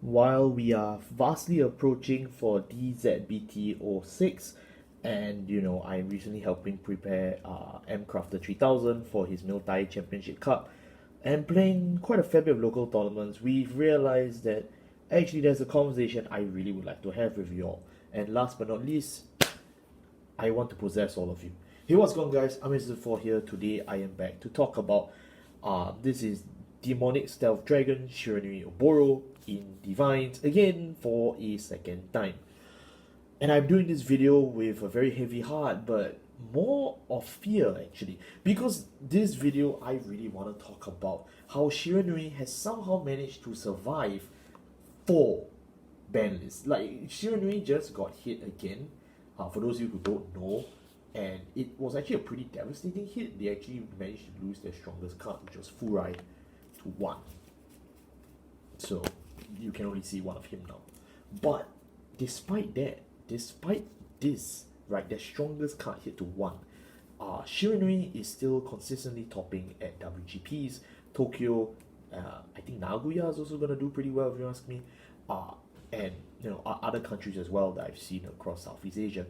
While we are vastly approaching for DZBT06, and I'm recently helping prepare MCrafter 3000 for his Muay Thai Championship Cup, and playing quite a fair bit of local tournaments, we've realized that actually there's a conversation I really would like to have with you all. And last but not least, I want to possess all of you. Hey, what's going on, guys? I'm Mr. here. Today I am back to talk about this is Demonic Stealth Dragon Shiranui Oboro in DivineZ again for a second time. And I'm doing this video with a very heavy heart, but more of fear actually, because this video I really want to talk about how Shiranui has somehow managed to survive 4 banlists. Like, Shiranui just got hit again, for those of you who don't know, and it was actually a pretty devastating hit. They actually managed to lose their strongest card, which was Furai, to 1. So you can only see one of him now. But despite this, right, their strongest card hit to 1, Shiranui is still consistently topping at WGPs. Tokyo, I think Nagoya is also gonna do pretty well if you ask me. And other countries as well that I've seen across Southeast Asia.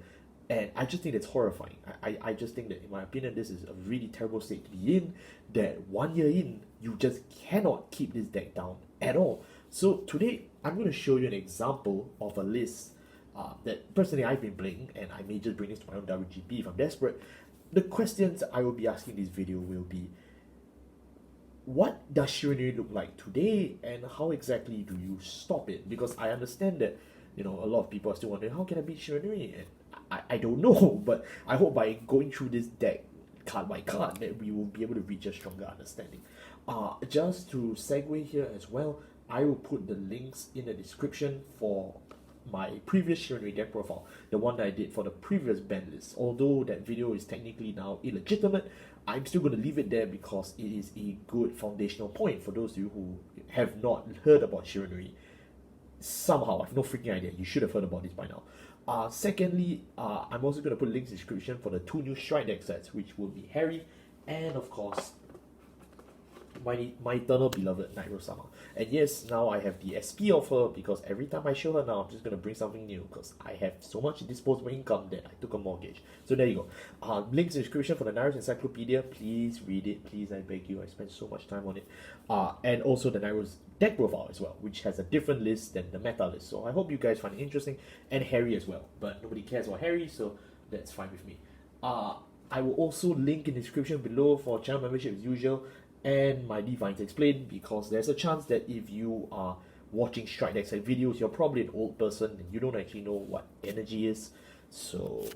And I just think it's horrifying. I just think that, in my opinion, this is a really terrible state to be in, that 1 year in, you just cannot keep this deck down at all. So today, I'm going to show you an example of a list that personally I've been playing, and I may just bring this to my own WGP if I'm desperate. The questions I will be asking in this video will be, what does Shiranui look like today, and how exactly do you stop it? Because I understand that, a lot of people are still wondering, how can I beat Shiranui? And I don't know, but I hope by going through this deck card by card that we will be able to reach a stronger understanding. Just to segue here as well, I will put the links in the description for my previous Shiranui deck profile, the one that I did for the previous band list. Although that video is technically now illegitimate, I'm still going to leave it there because it is a good foundational point for those of you who have not heard about Shiranui. Somehow, I have no freaking idea. You should have heard about this by now. Secondly, I'm also going to put links in the description for the 2 new Strike deck sets, which will be Harri and, of course, my eternal beloved Nightrose Sama. And yes, now I have the SP of her, because every time I show her now, I'm just going to bring something new, because I have so much disposable income that I took a mortgage. So there you go. Links in the description for the Nightrose Encyclopedia. Please read it. Please, I beg you. I spent so much time on it. And also the Nightrose deck profile as well, which has a different list than the meta list. So I hope you guys find it interesting. And Harri as well. But nobody cares about Harri, so that's fine with me. I will also link in the description below for channel membership as usual, and my DivineZ Explained, because there's a chance that if you are watching Strike Deck Set videos, you're probably an old person and you don't actually know what energy is. So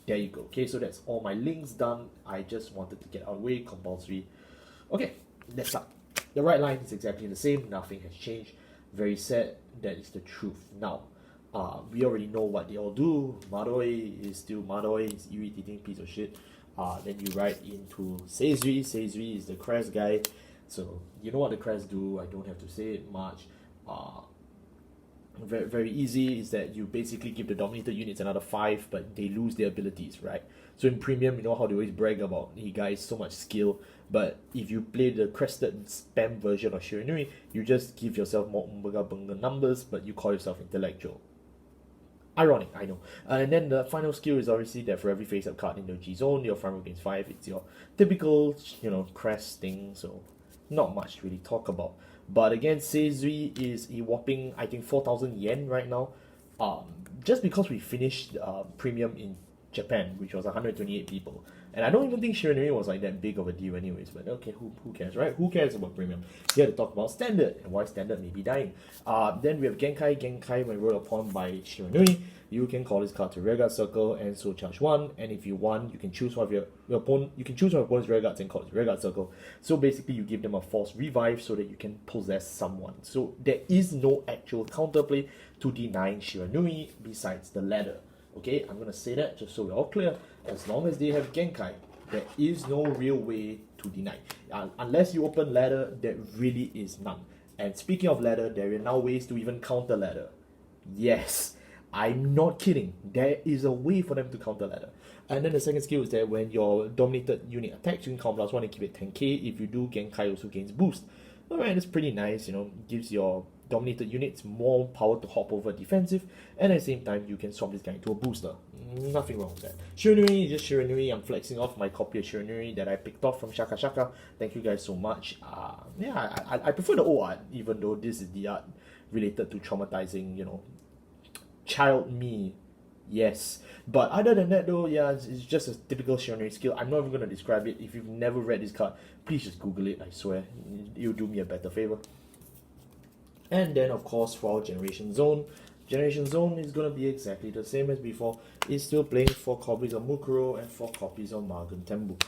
there you go. Okay, so that's all my links done. I just wanted to get out of the way, compulsory. Okay, let's start. The right line is exactly the same, nothing has changed. Very sad, that is the truth. Now, we already know what they all do. Maroi is still Maroi, he's irritating piece of shit. Then you write into Seizui. Seizui is the crest guy. So you know what the crests do. I don't have to say it much. Very, very easy is that you basically give the dominated units another 5, but they lose their abilities, right? So in premium, you know how they always brag about, hey guys, so much skill. But if you play the crested spam version of Shiranui, you just give yourself more umbaga bunga numbers, but you call yourself intellectual. Ironic, I know. And then the final skill is obviously that for every face-up card in the G zone, your front row gains 5. It's your typical, crest thing, so not much to really talk about. But again, Seizui is a whopping, I think, 4,000 yen right now. Just because we finished premium in Japan, which was 128 people. And I don't even think Shiranui was like that big of a deal anyways, but okay, who cares, right? Who cares about premium? Here to talk about standard, and why standard may be dying. Then we have Genkai. Genkai, when rolled upon by Shiranui, you can call this card to Rearguard Circle and so charge 1, and if you want, you can choose one of your opponent, you can choose one of your opponent's Rearguards and call it Rearguard Circle. So basically you give them a false revive so that you can possess someone. So there is no actual counterplay to denying Shiranui besides the ladder. Okay, I'm going to say that just so we're all clear. As long as they have Genkai, there is no real way to deny. Unless you open ladder, there really is none. And speaking of ladder, there are now ways to even counter ladder. Yes, I'm not kidding. There is a way for them to counter ladder. And then the second skill is that when your dominated unit attacks, you can count +1 and keep it 10k. If you do, Genkai also gains boost. Alright, it's pretty nice, gives your dominated units more power to hop over defensive, and at the same time, you can swap this guy into a booster. Nothing wrong with that. Shiranui is just Shiranui. I'm flexing off my copy of Shiranui that I picked off from Shaka Shaka. Thank you guys so much. I prefer the old art, even though this is the art related to traumatizing, child me. Yes. But other than that though, yeah, it's just a typical Shiranui skill. I'm not even going to describe it. If you've never read this card, please just Google it, I swear. You'll do me a better favor. And then, of course, for our Generation Zone is going to be exactly the same as before. It's still playing 4 copies of Mukuro and 4 copies of Magen Tembu.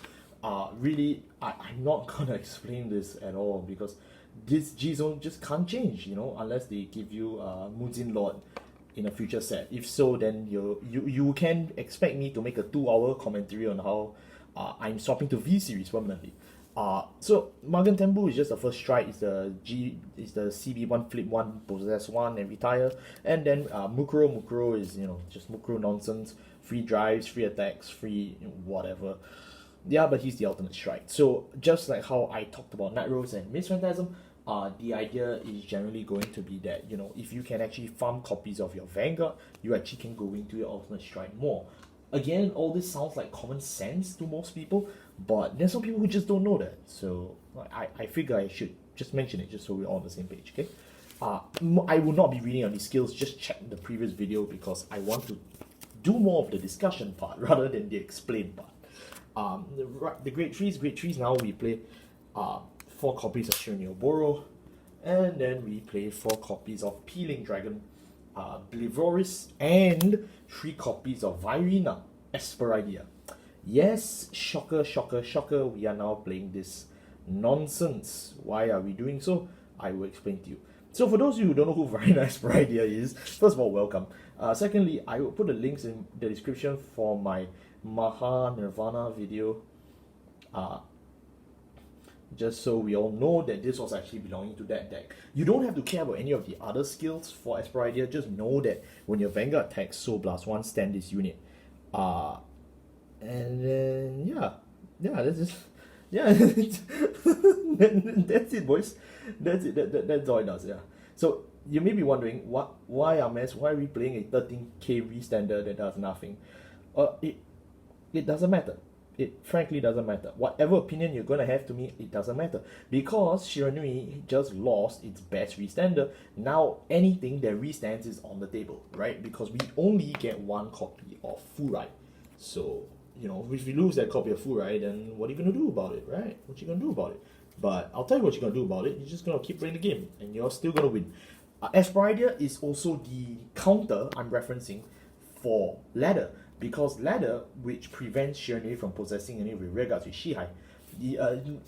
Really, I'm not going to explain this at all because this G-Zone just can't change, unless they give you Muzin Lord in a future set. If so, then you can expect me to make a 2-hour commentary on how I'm swapping to V series permanently. So Magen Tembu is just the first strike. It's the CB1 flip 1 possess 1 and retire, and then Mukuro is just Mukuro nonsense, free drives, free attacks, free whatever. Yeah, but he's the ultimate strike. So just like how I talked about Nightrose and Miss Phantasm, the idea is generally going to be that if you can actually farm copies of your Vanguard, you actually can go into your ultimate strike more. Again, all this sounds like common sense to most people, but there's some people who just don't know that. So I figure I should just mention it just so we're all on the same page, okay? I will not be reading on these skills, just check the previous video because I want to do more of the discussion part rather than the explain part. The Great Trees now we play 4 copies of Shiranui Oboro, and then we play 4 copies of Peeling Dragon, Blivoris, and 3 copies of Virina Esperidia. Yes, shocker, we are now playing this nonsense. Why are we doing so? I will explain to you. So for those of you who don't know who Virina Esperidia is, first of all, welcome. Secondly, I will put the links in the description for my Mahar Nirvana video. Just so we all know that this was actually belonging to that deck. You don't have to care about any of the other skills for Esperidia, just know that when your Vanguard attacks, Soul Blast 1, stand this unit. And then, that's just, that's it, boys. That's it, that's all it does, yeah. So, you may be wondering, why are we playing a 13k restander that does nothing? It doesn't matter. It frankly doesn't matter. Whatever opinion you're going to have to me, it doesn't matter. Because Shiranui just lost its best restander. Now anything that restands is on the table, right? Because we only get 1 copy of Furai. So, if we lose that copy of Furai, then what are you going to do about it, right? What you going to do about it? But I'll tell you what you're going to do about it. You're just going to keep playing the game. And you're still going to win. Esperidia is also the counter I'm referencing for Ladder. Because Ladder, which prevents Shiranui from possessing any rear guards with Shihai, the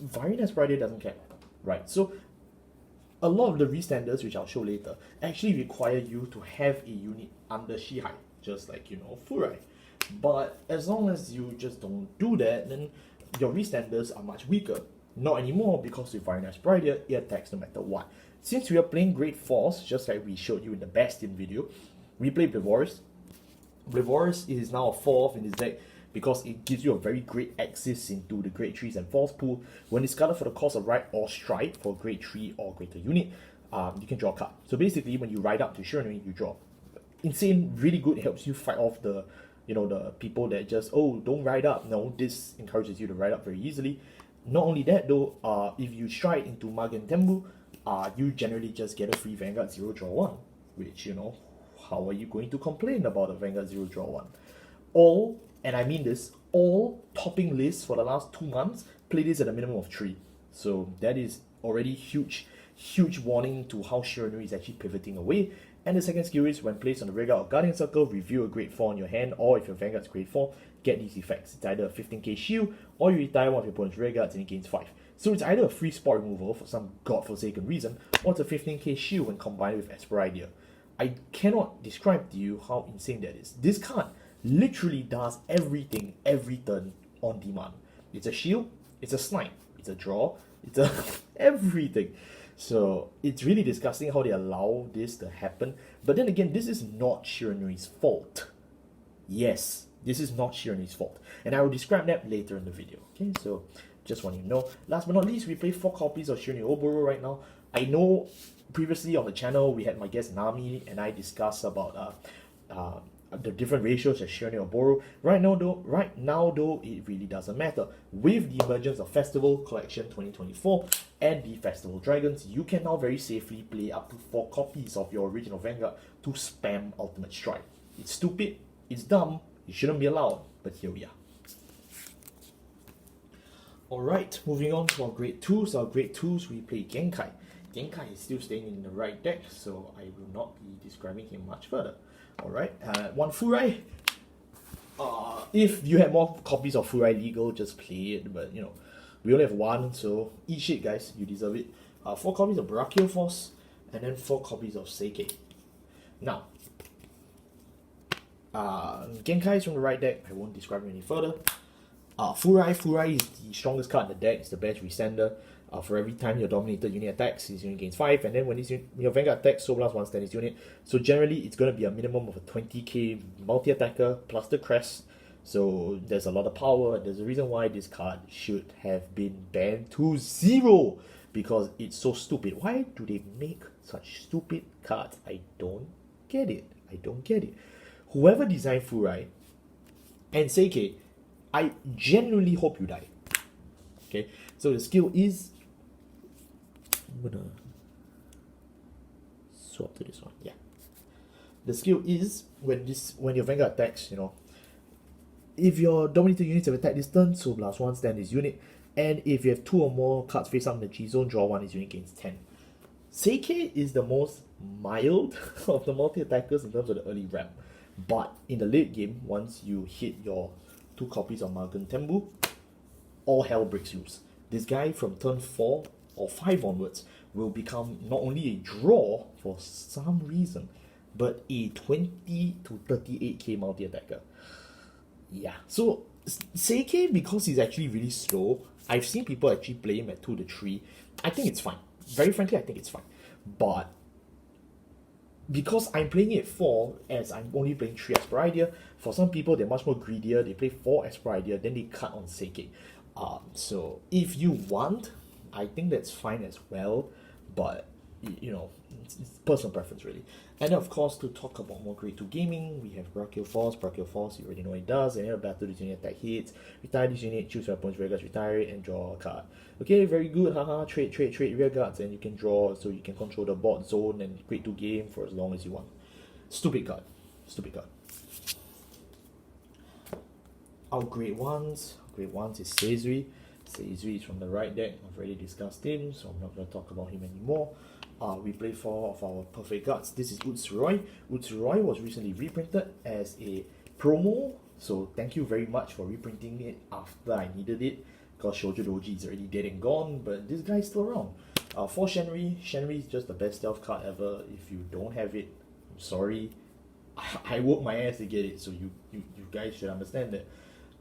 Virina Esperidia doesn't care, right? So a lot of the restanders, which I'll show later, actually require you to have a unit under Shihai, just like Furai. But as long as you just don't do that, then your restanders are much weaker. Not anymore, because with Virina Esperidia, it attacks no matter what. Since we are playing Great Force, just like we showed you in the Bastion video, we play Blivoris. Blivoris is now a 4th in this deck because it gives you a very great access into the Grade 3s and 4s pool. When discarded for the cost of Ride or Strike for Grade 3 or greater unit, you can draw a card. So basically, when you ride up to Shiranui, you draw. Insane, really good, helps you fight off the people that just, don't ride up. No, this encourages you to ride up very easily. Not only that though, if you strike into Magen Tembu, you generally just get a free Vanguard 0 draw 1, which, how are you going to complain about a Vanguard 0 draw 1? All, and I mean this, all topping lists for the last 2 months play this at a minimum of 3. So that is already huge warning to how Shiranui is actually pivoting away. And the second skill is when placed on the Vanguard or Guardian Circle, reveal a grade 4 on your hand, or if your Vanguard is grade 4, get these effects. It's either a 15k shield, or you retire one of your opponent's rear guards and it gains 5. So it's either a free spot removal for some godforsaken reason, or it's a 15k shield when combined with Esperidia. I cannot describe to you how insane that is. This card literally does everything every turn on demand. It's a shield, it's a snipe, it's a draw, it's a everything. So it's really disgusting how they allow this to happen. But then again, this is not Shiranui's fault. Yes, this is not Shiranui's fault. And I will describe that later in the video. Okay, so Just want you to know. Last but not least, we play 4 copies of Shiranui Oboro right now. I know previously on the channel we had my guest Nami and I discussed about the different ratios of Shiranui Oboro. Right now though, it really doesn't matter. With the emergence of Festival Collection 2024 and the Festival Dragons, you can now very safely play up to 4 copies of your original Vanguard to spam Ultimate Strike. It's stupid, it's dumb, it shouldn't be allowed, but here we are. Alright, moving on to our grade 2s. Our grade 2s, we play Genkai. Genkai is still staying in the right deck, so I will not be describing him much further. Alright, 1 Furai. If you have more copies of Furai legal, just play it, but you know, we only have 1, so eat shit guys, you deserve it. 4 copies of Brachial Force, and then 4 copies of Seikei. Now, Genkai is from the right deck, I won't describe him any further. Furai is the strongest card in the deck, it's the best resender. For every time your dominated unit attacks, his unit gains 5, and then when your Vanguard attacks, so plus 1 stand his unit. So generally, it's going to be a minimum of a 20k multi-attacker plus the crest. So there's a lot of power. There's a reason why this card should have been banned to 0, because it's so stupid. Why do they make such stupid cards? I don't get it. I don't get it. Whoever designed Furai and Seikei, I genuinely hope you die. Okay, so the skill is, I'm gonna swap to this one. Yeah, the skill is when your Vanguard attacks, you know, if your dominated units have attack this turn, so plus 1 stand this unit, and if you have 2 or more cards face up in the G zone, draw 1, his unit gains 10. Seikei is the most mild of the multi attackers in terms of the early ramp, but in the late game, once you hit your 2 copies of Magen Tembu, all hell breaks loose. This guy from turn 4 or 5 onwards will become not only a draw for some reason, but a 20 to 38k multi-attacker. Yeah, so Seikei, because he's actually really slow, I've seen people actually play him at 2 to 3. I think it's fine. Very frankly, I think it's fine. But because I'm playing it 4, as I'm only playing 3 Esper Idea, for some people they're much more greedier, they play 4 Esper Idea, then they cut on Seikei. So if you want, I think that's fine as well, but you know, it's personal preference really. And of course, to talk about more grade 2 gaming, we have Brachial Force. Brachial Force, you already know what it does. And battle this unit attack hits, retire this unit, choose your opponent's rear guards, retire it, and draw a card. Okay, very good, haha, trade rear guards, and you can draw, so you can control the board zone and grade 2 game for as long as you want. Stupid card. Stupid card. Our grade 1s. Grade 1s is Seizui. Seizui is from the right deck. I've already discussed him, so I'm not going to talk about him anymore. We play 4 of our perfect cards. This is Utsuroi. Utsuroi was recently reprinted as a promo, so thank you very much for reprinting it after I needed it, because Shoujo Doji is already dead and gone, but this guy is still around. For Shenri, Shenri is just the best stealth card ever. If you don't have it, I'm sorry. I worked my ass to get it, so you guys should understand that.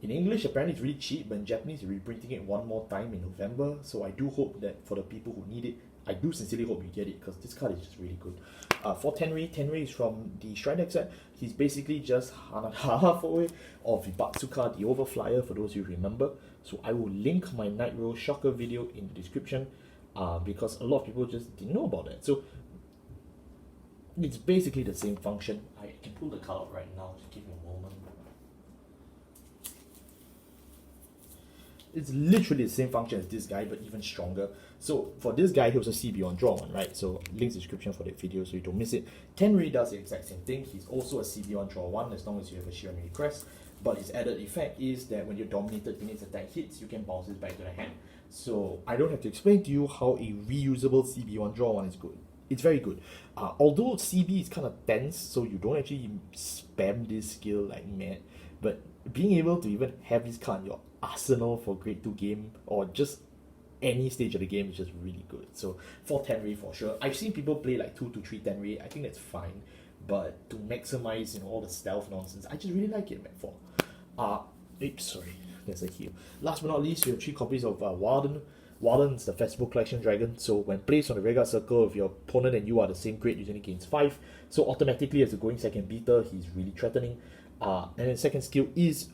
In English, apparently it's really cheap, but in Japanese, you're reprinting it one more time in November, so I do hope that for the people who need it, I do sincerely hope you get it, because this card is just really good. For Tenrei, Tenrei is from the Shrine deck set. He's basically just half away of Batsuka, the Overflyer, for those who remember. So I will link my Nightrose Shocker video in the description, because a lot of people just didn't know about that. So it's basically the same function. I can pull the card out right now, just give me a moment. It's literally the same function as this guy, but even stronger. So for this guy, he was a CB on draw one, right? So links description for that video so you don't miss it. Tenrei does the exact same thing. He's also a CB on draw one as long as you have a Shiranui crest. But his added effect is that when your dominated unit's attack hits, you can bounce it back to the hand. So I don't have to explain to you how a reusable CB on draw one is good. It's very good. Although CB is kind of tense, so you don't actually spam this skill like mad. But being able to even have this card in your arsenal for grade 2 game or just any stage of the game is just really good. So for Tenrei for sure. I've seen people play like 2 to 3 Tenrei. I think that's fine. But to maximize, all the stealth nonsense, I just really like it, man. For oops, sorry, there's a heal. Last but not least, we have 3 copies of Warden. Warden is the Festival Collection Dragon, so when placed on the Vanguard circle, if your opponent and you are the same grade, usually gains 5. So automatically, as a going second beater, he's really threatening. And then second skill is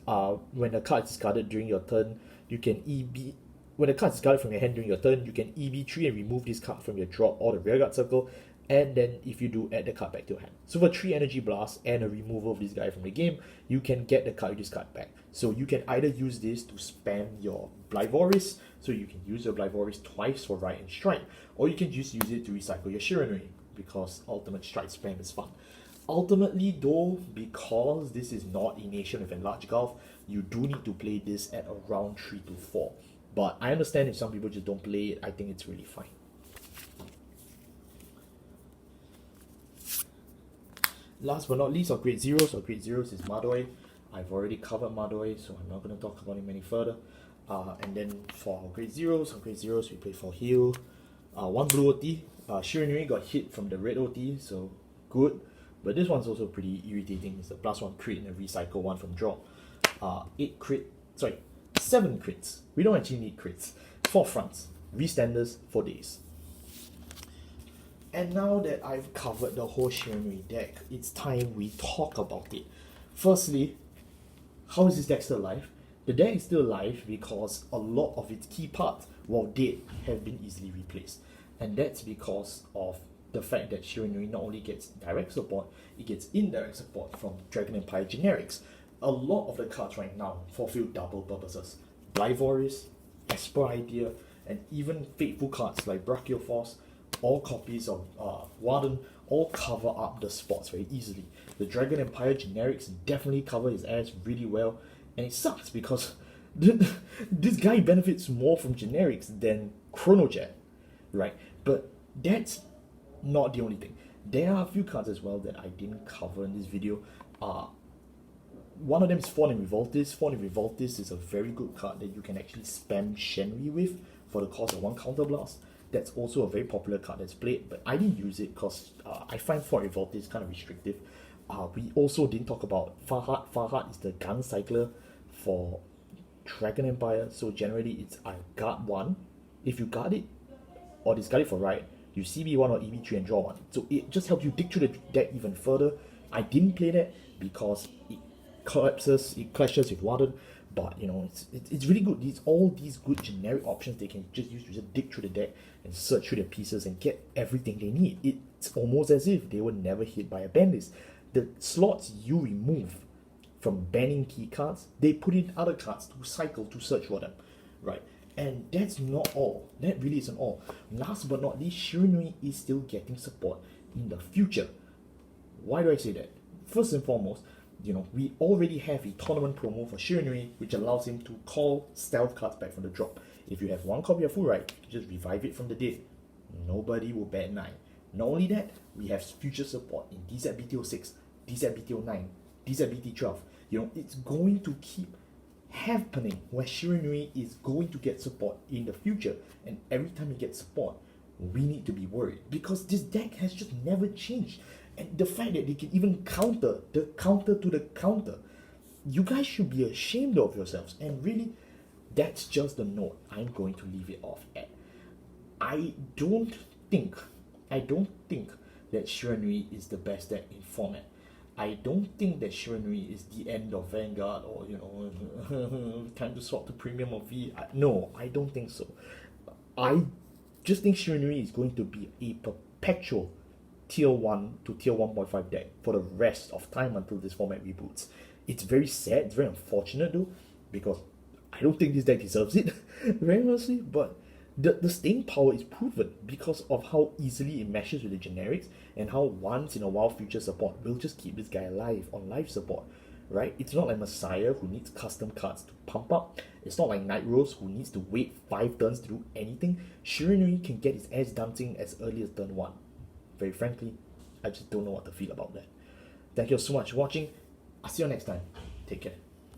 when the card is discarded during your turn, you can EB when the card is discarded from your hand during your turn, you can EV3 and remove this card from your drop or the rearguard circle, and then if you do, add the card back to your hand. So for 3 energy blasts and a removal of this guy from the game, you can get the card you discard back. So you can either use this to spam your Blyvoris, so you can use your Blyvoris twice for Ride and Strike, or you can just use it to recycle your Shiranui, because Ultimate Strike spam is fun. Ultimately though, because this is not a nation with Enlarged Gulf, you do need to play this at around 3 to 4. But I understand if some people just don't play it, I think it's really fine. Last but not least, our grade zeros. Our grade zeros is Madoi. I've already covered Madoi, so I'm not going to talk about him any further. And then for our grade zeros, we play for heal. 1 blue OT. Shiranui got hit from the red OT, so good. But this one's also pretty irritating. It's a +1 crit and a recycle 1 from drop. 7 crits. We don't actually need crits. 4 fronts. Restanders for days. And now that I've covered the whole Shiranui deck, it's time we talk about it. Firstly, how is this deck still alive? The deck is still alive because a lot of its key parts, while dead, have been easily replaced. And that's because of the fact that Shiranui not only gets direct support, it gets indirect support from Dragon Empire generics. A lot of the cards right now fulfill double purposes. Blyvoris, Esper Idea, and even faithful cards like Brachial Force, all copies of Warden, all cover up the spots very easily. The Dragon Empire generics definitely cover his ass really well, and it sucks because this guy benefits more from generics than Chronojet, right? But that's not the only thing. There are a few cards as well that I didn't cover in this video. One of them is Fawn and Revoltis. Fawn and Revoltis is a very good card that you can actually spam Shenri with for the cost of 1 counterblast. That's also a very popular card that's played, but I didn't use it because I find Fawn and Revoltis kind of restrictive. We also didn't talk about Farhat. Farhat is the gun cycler for Dragon Empire, so generally it's I guard 1. If you guard it or discard it for right, you CB1 or EV3 and draw 1. So it just helps you dig through the deck even further. I didn't play that because it collapses, it clashes with Warden, but you know, it's really good. All these good generic options they can just use to just dig through the deck and search through the pieces and get everything they need. It's almost as if they were never hit by a ban list. The slots you remove from banning key cards, they put in other cards to cycle to search for them, right? And that's not all. That really isn't all. Last but not least, Shiranui is still getting support in the future. Why do I say that? First and foremost, you know, we already have a tournament promo for Shiranui, which allows him to call stealth cards back from the drop. If you have 1 copy of Full Right, you just revive it from the dead. Nobody will bat an eye. Not only that, we have future support in DZBT06, DZBT09, DZBT12. You know, it's going to keep happening where Shiranui is going to get support in the future, and every time he gets support, we need to be worried because this deck has just never changed. And the fact that they can even counter the counter to the counter, you guys should be ashamed of yourselves. And really, that's just the note I'm going to leave it off at. I don't think that Shiranui is the best deck in format. I don't think that Shiranui is the end of Vanguard or, you know, time to swap to Premium or V. No, I don't think so. I just think Shiranui is going to be a perpetual Tier 1 to Tier 1.5 deck for the rest of time until this format reboots. It's very sad, it's very unfortunate though, because I don't think this deck deserves it, very honestly, but the staying power is proven because of how easily it meshes with the generics and how once in a while future support will just keep this guy alive on live support, right? It's not like Messiah who needs custom cards to pump up. It's not like Nightrose who needs to wait 5 turns to do anything. Shiranui can get his ass dancing as early as turn 1. Very frankly, I just don't know what to feel about that. Thank you so much for watching. I'll see you next time. Take care.